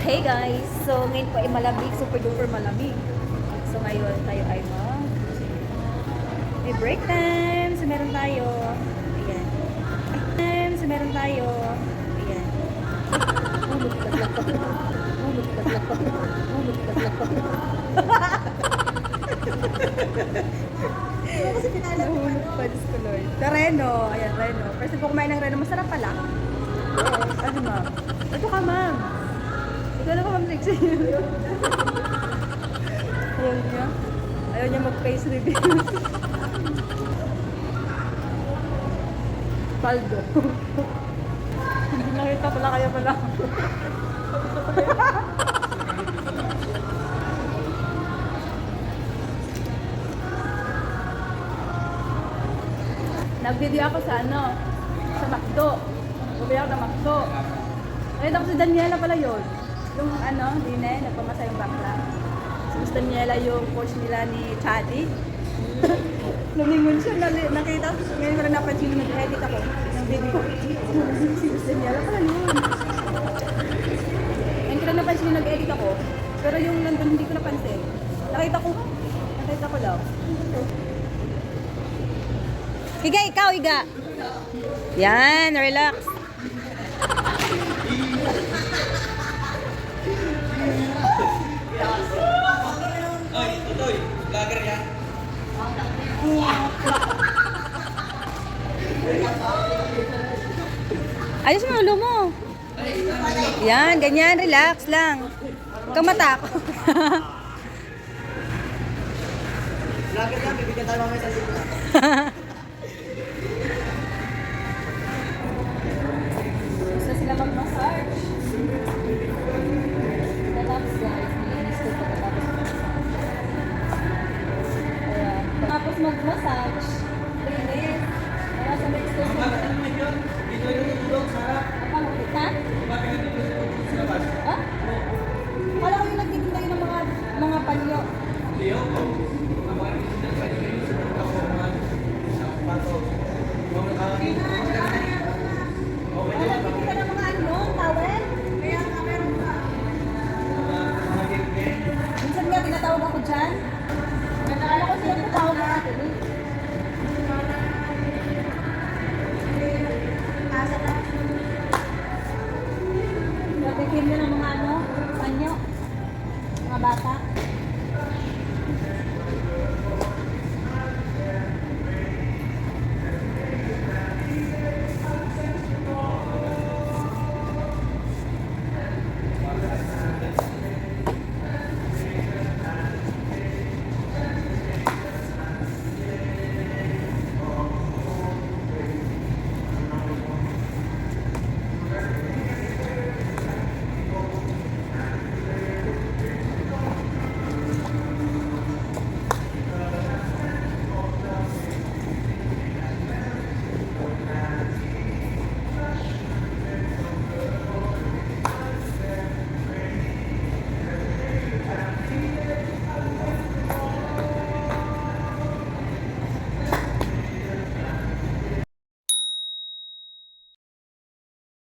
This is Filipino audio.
Hey guys! So ngayon po ay malamig, super duper malamig. So ngayon tayo ay may break time! So meron tayo. Ayan. Break time! So meron tayo. Ayan. Hulog taglak pa. Hulog taglak pa. Hulog taglak pa. Kasi pinala ko ano. Panis ko Lord. The Reno. Ayan, Reno. First time po kumain ng Reno. Masarap pala. Ano ma'am? Ito ka ma'am. Ito na ko ma'am Trixie. Ayaw niya mag-face review. Paldo. Hindi nakita pala kaya pala. Nag-video ako sa sa McDo. Bumili ako ng McDo. Nakita ko si Daniela pala yun. Yung Dine, nagpamasa yung bakla. So, gusto Daniela yung coach nila ni Chadi. Lumingon siya, nakita ko. Ngayon ko na napansin nung nag-edit ako ng video. Si Daniela pala yun. Ngayon ko na napansin nung nag-edit ako. Pero yung nandun hindi ko napansin. Nakita ko lang. Higa, ikaw, higa. Yan, relax. Oy, Tutoy, vlogger yan. Ayos mo ulo mo. Yan, ganyan, relax lang. Huwag kang matakot. Vlogger yan, bibigyan tayo mamaya sa libre. Gusto sila mag-massage. Relax guys, nilinis ko pagkatapos mag-massage. Ayan. Tapos mag-massage, linis. Wala sa next to. Dito yung tutulog, Sarah. Ang kita? Bakit yung tutulog sa labas? Ha? Kala ko yung nagtitinda yun ng mga panyo. Leo?